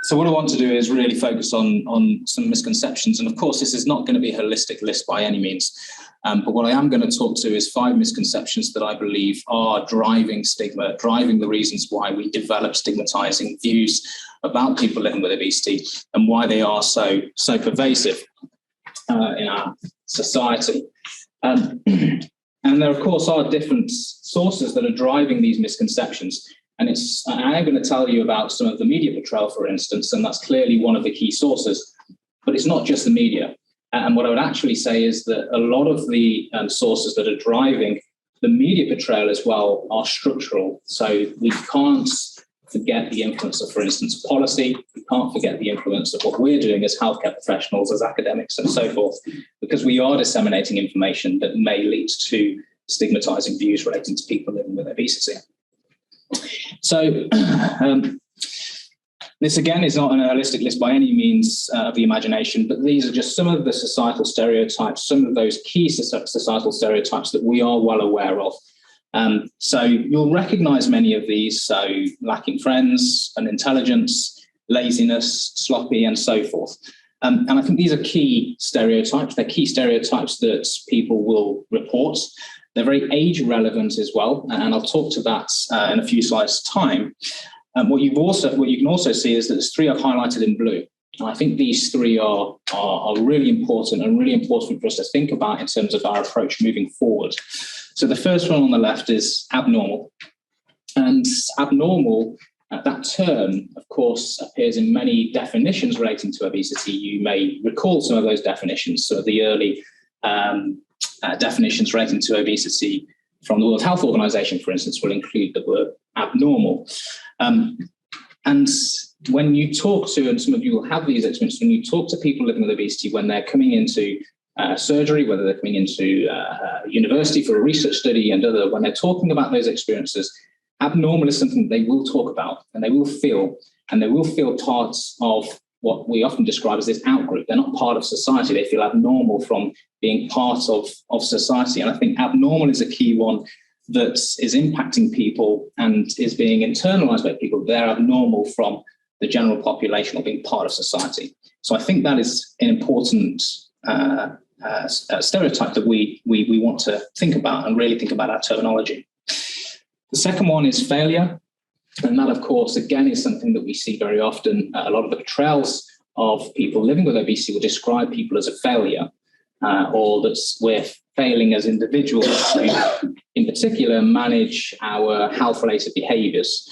So what I want to do is really focus on some misconceptions. And of course, this is not going to be a holistic list by any means. But what I am going to talk to is 5 misconceptions that I believe are driving stigma, driving the reasons why we develop stigmatizing views about people living with obesity and why they are so pervasive in our society. And there, of course, are different sources that are driving these misconceptions. And I'm going to tell you about some of the media portrayal, for instance, and that's clearly one of the key sources. But it's not just the media. And what I would actually say is that a lot of the sources that are driving the media portrayal as well are structural. So we can't forget the influence of, for instance, policy. We can't forget the influence of what we're doing as healthcare professionals, as academics and so forth, because we are disseminating information that may lead to stigmatizing views relating to people living with obesity. So this, again, is not an holistic list by any means of the imagination, but these are just some of the societal stereotypes, some of those key societal stereotypes that we are well aware of. So you'll recognize many of these, so lacking friends, unintelligence, laziness, sloppy, and so forth. And I think these are key stereotypes. They're key stereotypes that people will report. They're very age relevant as well, and I'll talk to that in a few slides' time. What you can also see is that there's 3 I've highlighted in blue. And I think these 3 are really important and really important for us to think about in terms of our approach moving forward. So the first one on the left is abnormal. And abnormal, that term, of course, appears in many definitions relating to obesity. You may recall some of those definitions. So the early definitions relating to obesity from the World Health Organization, for instance, will include the word abnormal. And when you talk to, and some of you will have these experiences, when you talk to people living with obesity, when they're coming into surgery, whether they're coming into university for a research study and when they're talking about those experiences, abnormal is something they will talk about and they will feel parts of what we often describe as this outgroup. They're not part of society. They feel abnormal from being part of society. And I think abnormal is a key one that is impacting people and is being internalized by people. They're abnormal from the general population or being part of society. So I think that is an important stereotype that we want to think about and really think about our terminology. The second one is failure. And that, of course, again, is something that we see very often. A lot of the portrayals of people living with obesity will describe people as a failure, or that we're failing as individuals to, in particular, manage our health-related behaviours.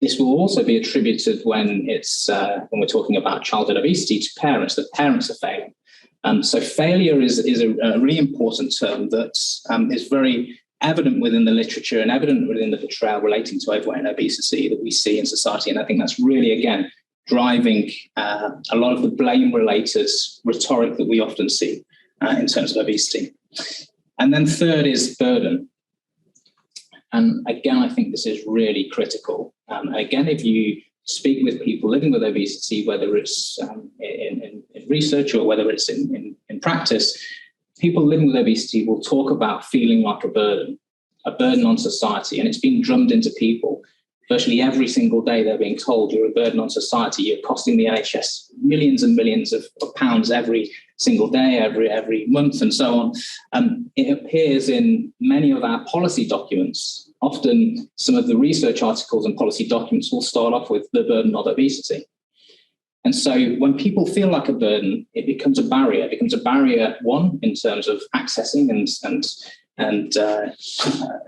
This will also be attributed when we're talking about childhood obesity to parents, that parents are failing. So failure is a really important term that is very evident within the literature and evident within the portrayal relating to overweight and obesity that we see in society. And I think that's really, again, driving a lot of the blame-related rhetoric that we often see in terms of obesity. And then third is burden. And again, I think this is really critical. Again, if you speak with people living with obesity, whether it's in research or whether it's in practice, people living with obesity will talk about feeling like a burden on society. And it's been drummed into people. Virtually every single day they're being told you're a burden on society, you're costing the NHS millions and millions of pounds every single day, every month, and so on. It appears in many of our policy documents. Often some of the research articles and policy documents will start off with the burden of obesity. And so when people feel like a burden, it becomes a barrier. It becomes a barrier, one, in terms of accessing and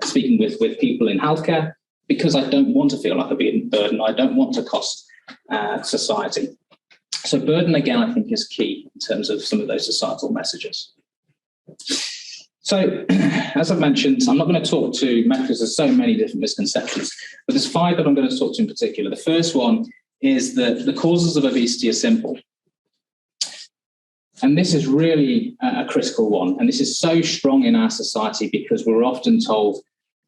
speaking with people in healthcare, because I don't want to feel like a burden. I don't want to cost society. So burden, again, I think is key in terms of some of those societal messages. So, as I've mentioned, I'm not going to talk to because there's so many different misconceptions, but there's 5 that I'm going to talk to in particular. The first one is that the causes of obesity are simple. And this is really a critical one. And this is so strong in our society because we're often told,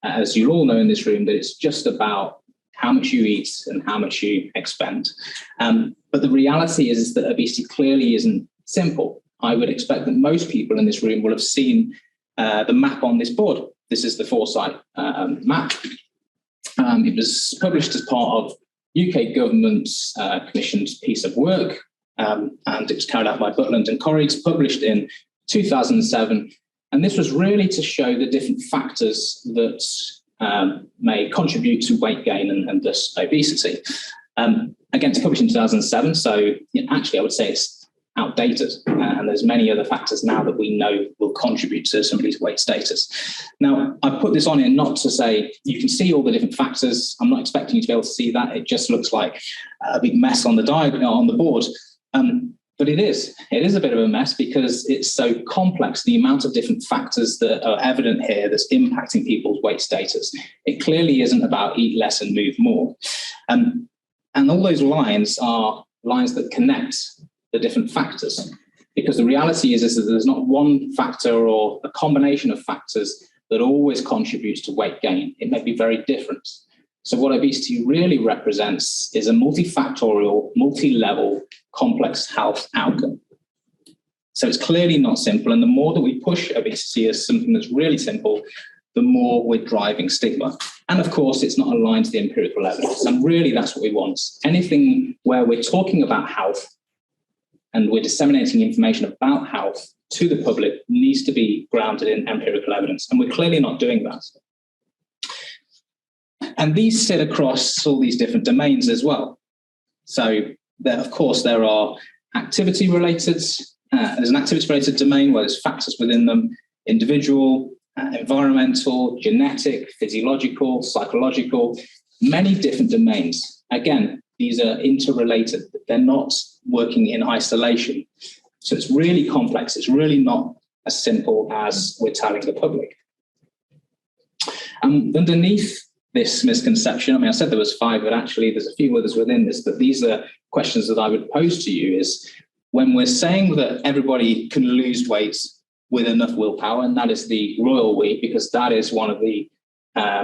as you all know in this room, that it's just about how much you eat and how much you expend. But the reality is that obesity clearly isn't simple. I would expect that most people in this room will have seen the map on this board. This is the Foresight map. It was published as part of UK government commissioned piece of work, and it was carried out by Butland and colleagues, published in 2007. And this was really to show the different factors that may contribute to weight gain and thus obesity. Again, it's published in 2007, so actually I would say it's outdated, and there's many other factors now that we know will contribute to somebody's weight status. Now, I put this on here not to say you can see all the different factors. I'm not expecting you to be able to see that. It just looks like a big mess on the diagram on the board. But it is a bit of a mess because it's so complex, the amount of different factors that are evident here that's impacting people's weight status. It clearly isn't about eat less and move more. And all those lines are lines that connect the different factors, because the reality is that there's not one factor or a combination of factors that always contributes to weight gain. It may be very different. So what obesity really represents is a multifactorial, multi-level, complex health outcome. So it's clearly not simple. And the more that we push obesity as something that's really simple, the more we're driving stigma. And of course, it's not aligned to the empirical evidence. And really, that's what we want. Anything where we're talking about health and we're disseminating information about health to the public needs to be grounded in empirical evidence. And we're clearly not doing that. And these sit across all these different domains as well. So of course, there are activity-related. There's an activity-related domain where there's factors within them: individual, environmental, genetic, physiological, psychological, many different domains. Again, these are interrelated. They're not working in isolation. So it's really complex. It's really not as simple as we're telling the public. Underneath this misconception, I mean, I said there was 5, but actually there's a few others within this, but these are questions that I would pose to you is when we're saying that everybody can lose weight with enough willpower, and that is the royal we, because that is one of the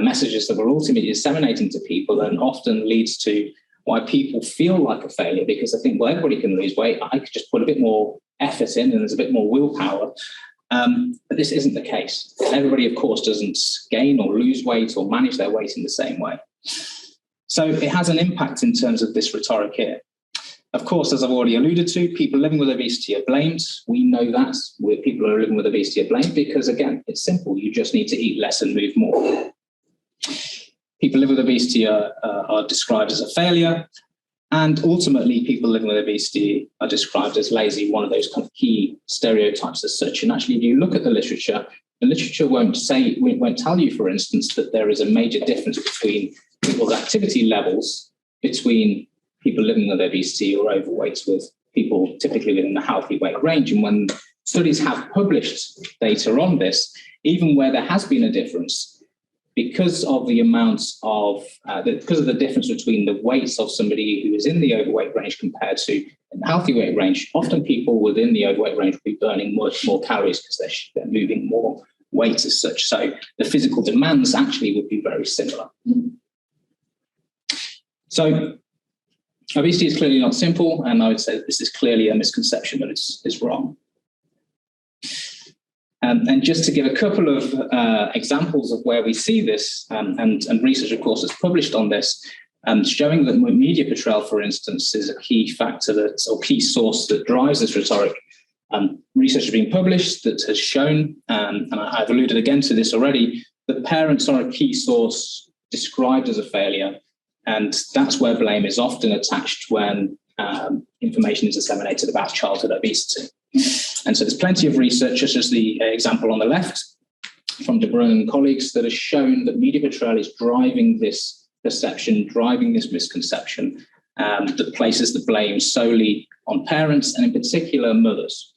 messages that we're ultimately disseminating to people and often leads to why people feel like a failure, because they think, well, everybody can lose weight. I could just put a bit more effort in and there's a bit more willpower. But this isn't the case. Everybody, of course, doesn't gain or lose weight or manage their weight in the same way. So it has an impact in terms of this rhetoric here. Of course, as I've already alluded to, people living with obesity are blamed. We know that people who are living with obesity are blamed because, again, it's simple. You just need to eat less and move more. People living with obesity are described as a failure. And ultimately, people living with obesity are described as lazy, one of those kind of key stereotypes as such. And actually, if you look at the literature won't tell you, for instance, that there is a major difference between people's activity levels between people living with obesity or overweight with people typically within the healthy weight range. And when studies have published data on this, even where there has been a difference, because of the amounts of, because of the difference between the weights of somebody who is in the overweight range compared to in the healthy weight range, often people within the overweight range will be burning much more calories because they're moving more weight as such. So the physical demands actually would be very similar. So obesity is clearly not simple, and I would say this is clearly a misconception that is wrong. And just to give a couple of examples of where we see this, and research, of course, is published on this, showing that media portrayal, for instance, is a key factor or key source that drives this rhetoric. Research has been published that has shown, and I've alluded again to this already, that parents are a key source described as a failure. And that's where blame is often attached when information is disseminated about childhood obesity. And so there's plenty of research, such as the example on the left from De Bruyn and colleagues, that has shown that media portrayal is driving this perception, driving this misconception that places the blame solely on parents and in particular mothers.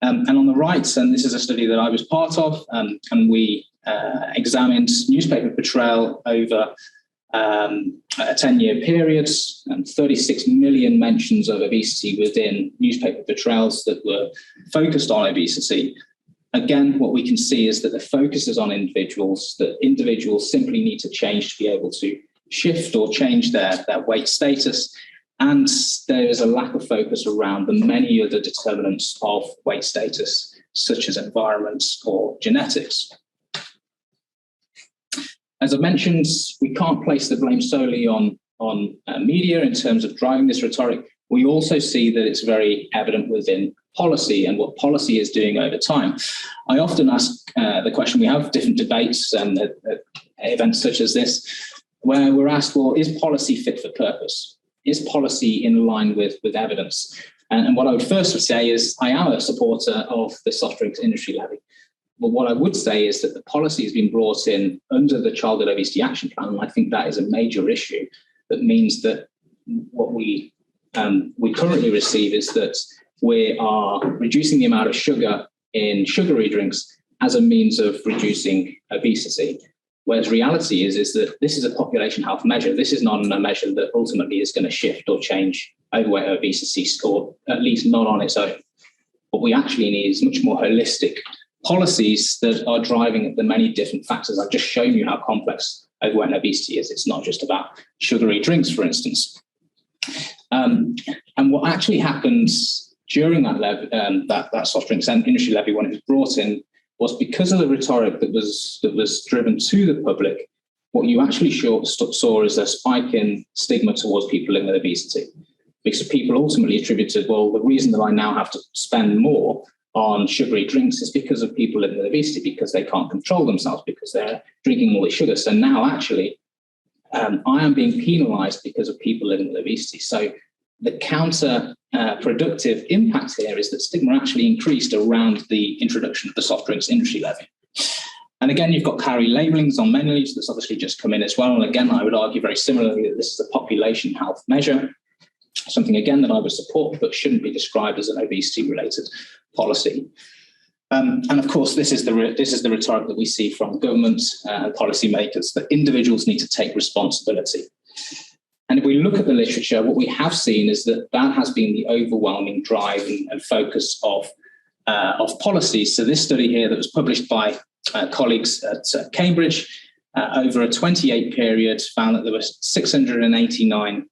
And on the right, and this is a study that I was part of, and we examined newspaper portrayal over a 10-year period, and 36 million mentions of obesity within newspaper portrayals that were focused on obesity. Again, what we can see is that the focus is on individuals, that individuals simply need to change to be able to shift or change their weight status. And there is a lack of focus around the many other determinants of weight status, such as environment or genetics. As I mentioned, we can't place the blame solely on media in terms of driving this rhetoric, we also see that it's very evident within policy and what policy is doing over time. I often ask the question, we have different debates and at events such as this, where we're asked, well, is policy fit for purpose? Is policy in line with evidence? And what I would first say is I am a supporter of the soft drinks industry levy. But what I would say is that the policy has been brought in under the Childhood Obesity Action Plan, and I think that is a major issue. That means that what we currently receive is that we are reducing the amount of sugar in sugary drinks as a means of reducing obesity. Whereas reality is that this is a population health measure. This is not a measure that ultimately is going to shift or change overweight or obesity score, at least not on its own. What we actually need is much more holistic policies that are driving the many different factors. I've just shown you how complex overweight and obesity is. It's not just about sugary drinks, for instance. And what actually happens during that soft drinks industry levy when it was brought in was because of the rhetoric that was driven to the public. What you actually saw is a spike in stigma towards people living with obesity, because people ultimately attributed, well, the reason that I now have to spend more on sugary drinks is because of people living with obesity, because they can't control themselves, because they're drinking all the sugar. So now actually, I am being penalized because of people living with obesity. So the counter-productive impact here is that stigma actually increased around the introduction of the soft drinks industry levy. And again, you've got calorie labellings on menus that's obviously just come in as well. And again, I would argue very similarly that this is a population health measure, something again that I would support, but shouldn't be described as an obesity-related policy. And of course, this is the rhetoric that we see from governments and policymakers, that individuals need to take responsibility. And if we look at the literature, what we have seen is that has been the overwhelming drive and focus of policies. So this study here that was published by colleagues at Cambridge over a 28 period found that there were 689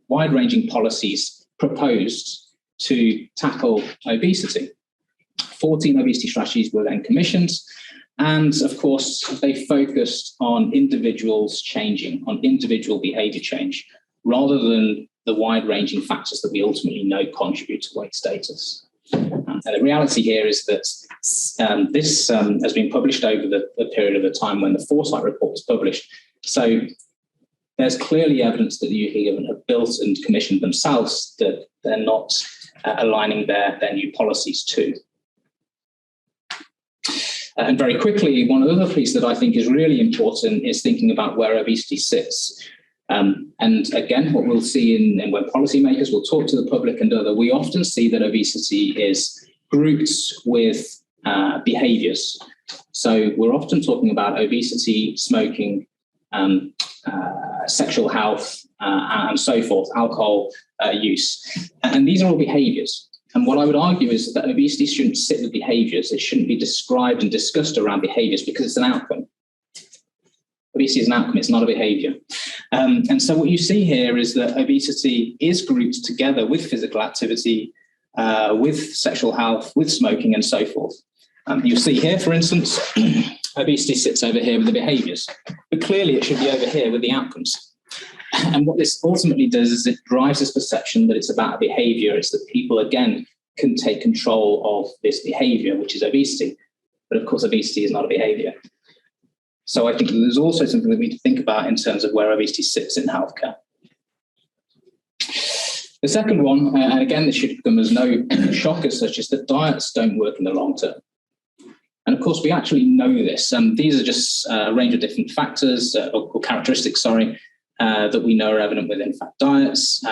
wide-ranging policies proposed to tackle obesity. 14 obesity strategies were then commissioned. And of course, they focused on individuals changing, on individual behavior change, rather than the wide-ranging factors that we ultimately know contribute to weight status. And the reality here is that this has been published over the period of the time when the Foresight report was published. So there's clearly evidence that the UK government have built and commissioned themselves that they're not aligning their new policies to. And very quickly, one other piece that I think is really important is thinking about where obesity sits. And again, what we'll see when policymakers will talk to the public and other, we often see that obesity is grouped with behaviors. So we're often talking about obesity, smoking, sexual health, and so forth, alcohol use. And these are all behaviors. And what I would argue is that obesity shouldn't sit with behaviors. It shouldn't be described and discussed around behaviors because it's an outcome. Obesity is an outcome, it's not a behavior. And so what you see here is that obesity is grouped together with physical activity, with sexual health, with smoking, and so forth. You'll see here, for instance, obesity sits over here with the behaviors, but clearly it should be over here with the outcomes. And what this ultimately does is it drives this perception that it's about a behavior. It's that people, again, can take control of this behavior, which is obesity. But of course, obesity is not a behavior. So I think there's also something that we need to think about in terms of where obesity sits in healthcare. The second one, and again, this should come as no shock as such, is that diets don't work in the long term. And of course, we actually know this. These are just a range of different factors or characteristics, that we know are evident within fat diets.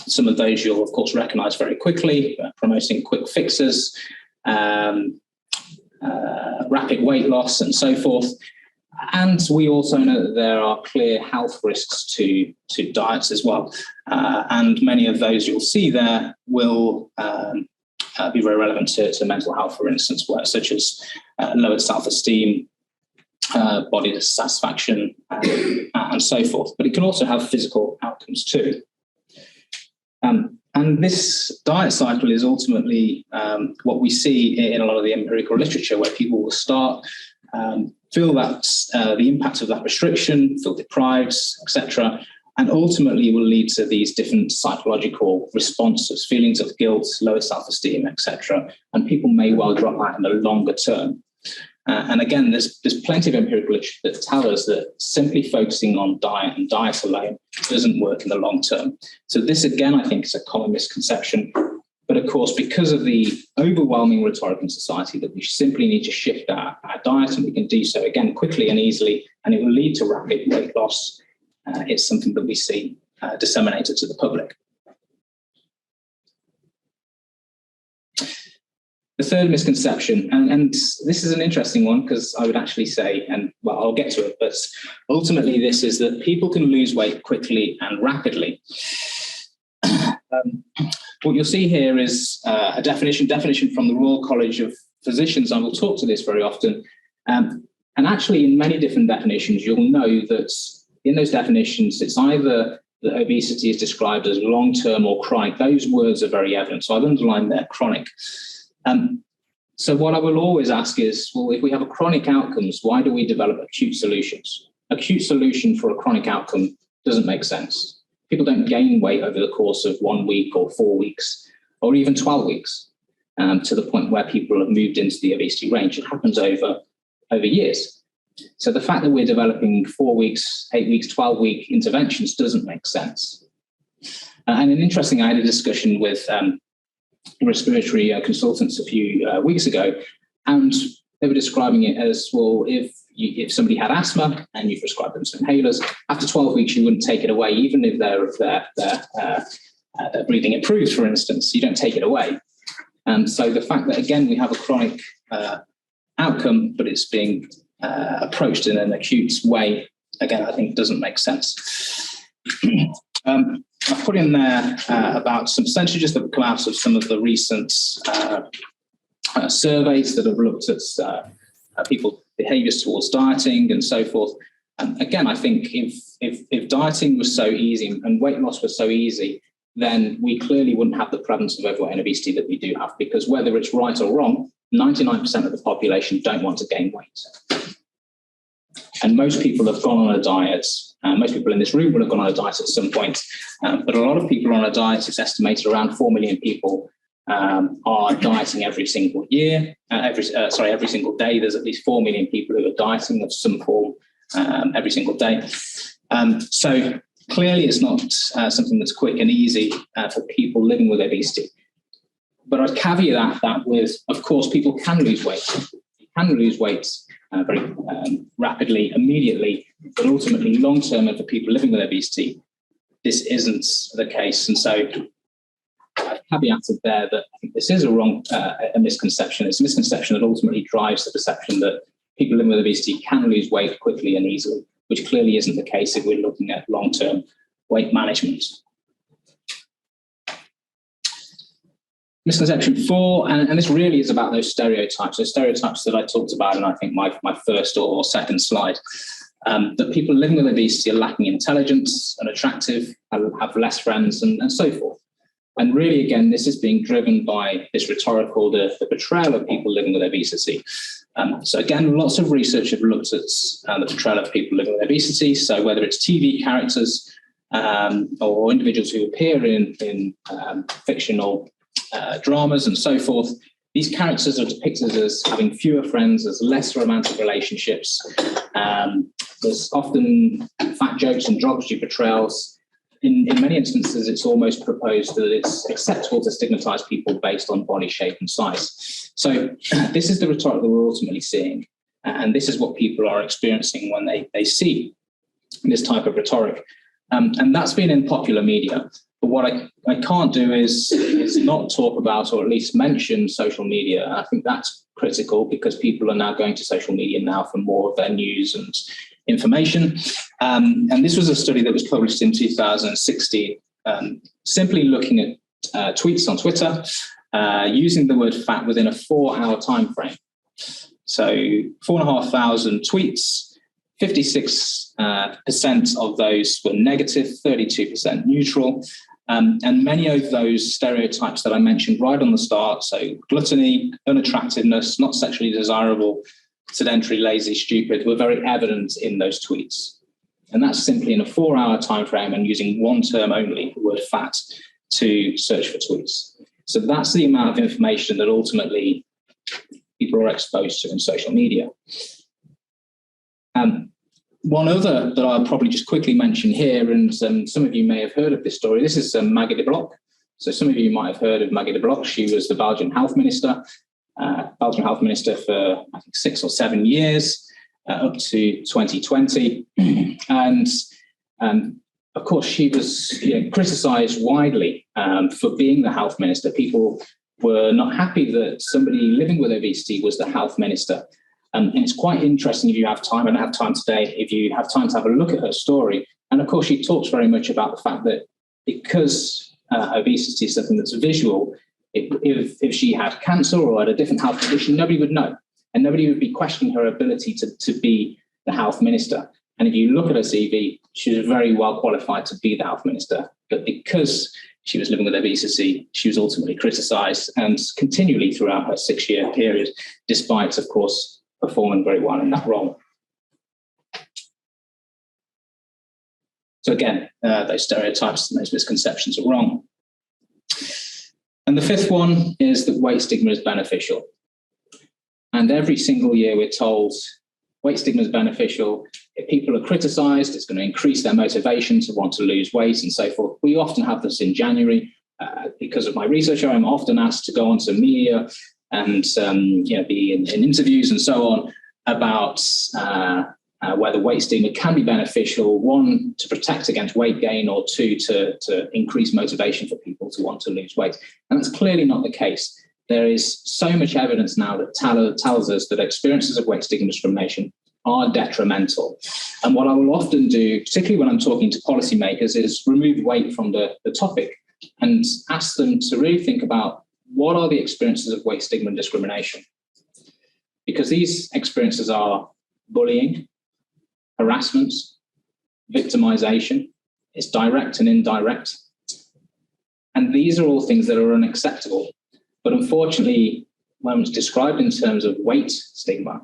Some of those you'll, of course, recognize very quickly, promoting quick fixes, rapid weight loss, and so forth. And we also know that there are clear health risks to diets as well. And many of those you'll see there will be very relevant to mental health, for instance, such as lowered self-esteem, body dissatisfaction, and so forth. But it can also have physical outcomes too. And this diet cycle is ultimately what we see in a lot of the empirical literature, where people will start, feel that the impact of that restriction, feel deprived, etc., and ultimately will lead to these different psychological responses, feelings of guilt, lower self-esteem, etc. And people may well drop out in the longer term. And again, there's plenty of empirical literature that tell us that simply focusing on diet and diet alone doesn't work in the long term. So this, again, I think is a common misconception. But of course, because of the overwhelming rhetoric in society that we simply need to shift our diet, and we can do so, again, quickly and easily, and it will lead to rapid weight loss, it's something that we see disseminated to the public. The third misconception, and this is an interesting one because I would actually say, and well, I'll get to it, but ultimately this is that people can lose weight quickly and rapidly. What you'll see here is a definition from the Royal College of Physicians. I will talk to this very often. And actually in many different definitions, you'll know that in those definitions, it's either that obesity is described as long-term or chronic. Those words are very evident. So I've underlined there, chronic. So what I will always ask is, well, if we have a chronic outcomes, why do we develop acute solutions? Acute solution for a chronic outcome doesn't make sense. People don't gain weight over the course of 1 week or 4 weeks or even 12 weeks to the point where people have moved into the obesity range. It happens over years. So the fact that we're developing 4 weeks, 8 weeks, 12-week interventions doesn't make sense. And I had a discussion with respiratory consultants a few weeks ago, and they were describing it as, well, if somebody had asthma and you prescribed them some inhalers, after 12 weeks you wouldn't take it away, even if their breathing improves, for instance. You don't take it away. And so the fact that, again, we have a chronic outcome, but it's being approached in an acute way, again, I think doesn't make sense. I've put in there about some percentages that have come out of some of the recent surveys that have looked at people's behaviours towards dieting and so forth. Again, I think if dieting was so easy and weight loss was so easy, then we clearly wouldn't have the prevalence of overweight and obesity that we do have, because whether it's right or wrong, 99% of the population don't want to gain weight. And most people have gone on a diet. Most people in this room will have gone on a diet at some point. But a lot of people on a diet, it's estimated around 4 million people are dieting every single year. Every single day. There's at least 4 million people who are dieting of some form every single day. So clearly it's not something that's quick and easy for people living with obesity. But I'd caveat that with, of course, people can lose weight. You can lose weight very rapidly, immediately, but ultimately long-term, and for people living with obesity, this isn't the case. And so I've caveated there that I think this is a misconception. It's a misconception that ultimately drives the perception that people living with obesity can lose weight quickly and easily, which clearly isn't the case if we're looking at long-term weight management. Misconception 4, and this really is about those stereotypes that I talked about in, I think, my first or second slide, that people living with obesity are lacking intelligence, unattractive, have less friends, and so forth. And really, again, this is being driven by this rhetoric called the portrayal of people living with obesity. So again, lots of research have looked at the portrayal of people living with obesity. So whether it's TV characters or individuals who appear in fictional dramas and so forth, these characters are depicted as having fewer friends, as less romantic relationships. There's often fat jokes and derogatory portrayals. In many instances, it's almost proposed that it's acceptable to stigmatize people based on body shape and size. So this is the rhetoric that we're ultimately seeing. And this is what people are experiencing when they see this type of rhetoric. And that's been in popular media. But what I can't do is not talk about, or at least mention, social media. And I think that's critical, because people are now going to social media now for more of their news and information. And this was a study that was published in 2016, simply looking at tweets on Twitter, using the word fat within a 4-hour time frame. So 4,500 tweets. 56% of those were negative, 32% neutral. And many of those stereotypes that I mentioned right on the start, so gluttony, unattractiveness, not sexually desirable, sedentary, lazy, stupid, were very evident in those tweets. And that's simply in a 4-hour time frame and using one term only, the word fat, to search for tweets. So that's the amount of information that ultimately people are exposed to in social media. One other that I'll probably just quickly mention here, and some of you may have heard of this story, this is Maggie de Bloch. So some of you might have heard of Maggie de Bloch. She was the Belgian health minister for, I think, 6 or 7 years, up to 2020. And of course, she was criticised widely for being the health minister. People were not happy that somebody living with obesity was the health minister. And it's quite interesting if you have time, I don't have time today, if you have time to have a look at her story. And of course, she talks very much about the fact that because obesity is something that's visual, if she had cancer or had a different health condition, nobody would know. And nobody would be questioning her ability to be the health minister. And if you look at her CV, she was very well qualified to be the health minister. But because she was living with obesity, she was ultimately criticised and continually throughout her 6-year period, despite, of course, performing very well in that role. So again, those stereotypes and those misconceptions are wrong. And the fifth one is that weight stigma is beneficial. And every single year we're told weight stigma is beneficial. If people are criticised, it's going to increase their motivation to want to lose weight and so forth. We often have this in January. Because of my research, I'm often asked to go onto media and be in interviews and so on about whether weight stigma can be beneficial, one, to protect against weight gain, or two, to increase motivation for people to want to lose weight. And that's clearly not the case. There is so much evidence now that tells us that experiences of weight stigma discrimination are detrimental. And what I will often do, particularly when I'm talking to policymakers, is remove weight from the topic and ask them to really think about what are the experiences of weight stigma and discrimination. Because these experiences are bullying, harassment, victimization, it's direct and indirect. And these are all things that are unacceptable. But unfortunately, when it's described in terms of weight stigma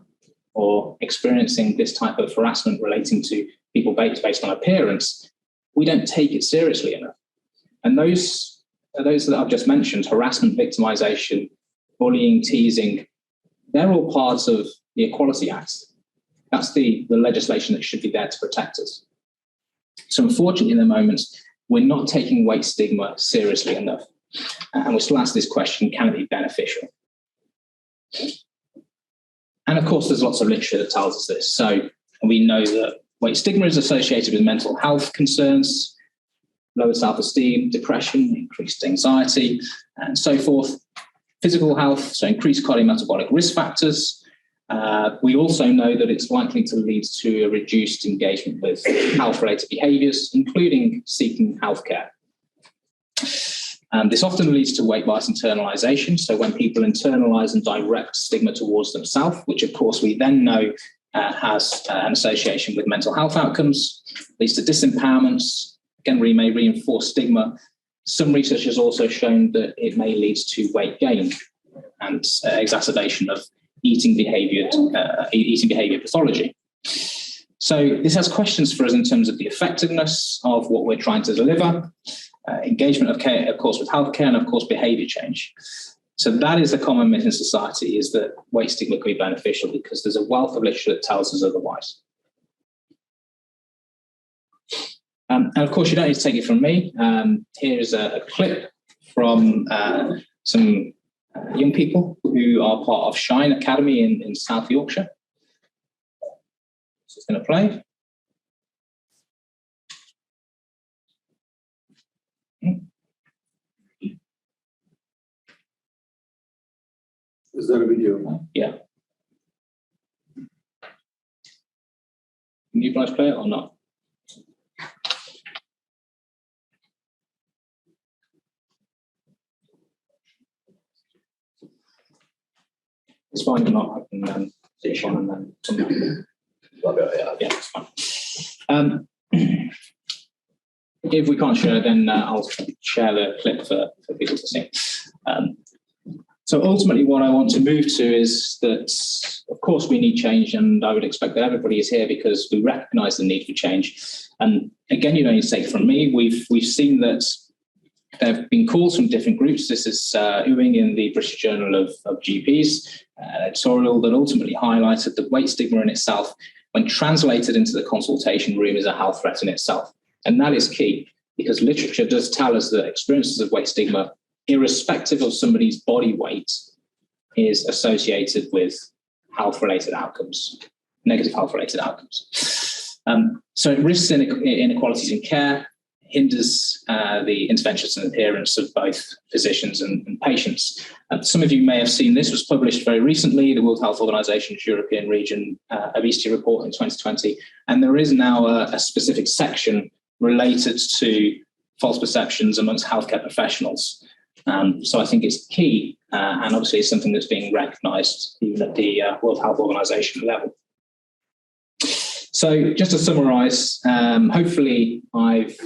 or experiencing this type of harassment relating to people based on appearance, we don't take it seriously enough. And those that I've just mentioned, harassment, victimization, bullying, teasing, they're all parts of the Equality Act. That's the legislation that should be there to protect us. So unfortunately, in the moment, we're not taking weight stigma seriously enough. And we still ask this question, can it be beneficial? And of course, there's lots of literature that tells us this. So we know that weight stigma is associated with mental health concerns, lower self-esteem, depression, increased anxiety, and so forth. Physical health, so increased cardiometabolic risk factors. We also know that it's likely to lead to a reduced engagement with health-related behaviours, including seeking healthcare. This often leads to weight bias internalisation. So when people internalise and direct stigma towards themselves, which of course we then know has an association with mental health outcomes, leads to disempowerment. Again, we may reinforce stigma. Some research has also shown that it may lead to weight gain and exacerbation of eating behaviour pathology. So this has questions for us in terms of the effectiveness of what we're trying to deliver, engagement of course with healthcare, and of course behaviour change. So that is the common myth in society, is that weight stigma can be beneficial, because there's a wealth of literature that tells us otherwise. And of course, you don't need to take it from me. Here's a clip from some young people who are part of Shine Academy in South Yorkshire. So it's going to play. Is that a video? Yeah. Can you guys play it or not? It's fine if not. I can finish on and then come back. Yeah, it's fine. If we can't share, then I'll share the clip for people to see. So ultimately what I want to move to is that, of course, we need change, and I would expect that everybody is here because we recognise the need for change. And again, you don't need to take it from me. We've seen that there have been calls from different groups. This is Ewing in the British Journal of GPs, editorial that ultimately highlighted that weight stigma in itself, when translated into the consultation room, is a health threat in itself. And that is key, because literature does tell us that experiences of weight stigma, irrespective of somebody's body weight, is associated with health-related outcomes, negative health-related outcomes. So it risks inequalities in care, hinders the interventions and adherence of both physicians and patients. Some of you may have seen this was published very recently, the World Health Organization's European Region Obesity Report in 2020, and there is now a specific section related to false perceptions amongst healthcare professionals. So I think it's key, and obviously it's something that's being recognised even at the World Health Organization level. So just to summarise, hopefully I've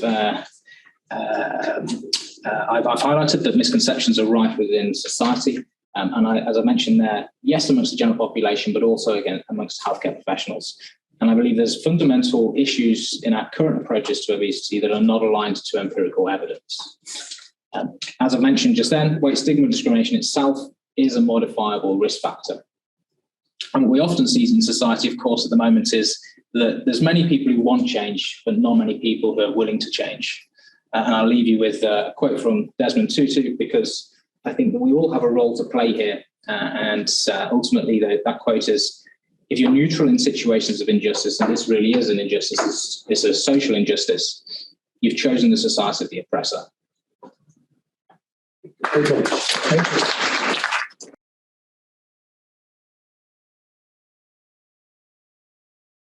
highlighted that misconceptions are rife within society, and as I mentioned there, yes, amongst the general population, but also again amongst healthcare professionals. And I believe there's fundamental issues in our current approaches to obesity that are not aligned to empirical evidence. As I mentioned just then, weight stigma discrimination itself is a modifiable risk factor. And what we often see in society, of course, at the moment is that there's many people who want change, but not many people who are willing to change. And I'll leave you with a quote from Desmond Tutu, because I think that we all have a role to play here. And ultimately, that quote is, if you're neutral in situations of injustice, and this really is an injustice, it's a social injustice, you've chosen the society of the oppressor. Okay. Thank you.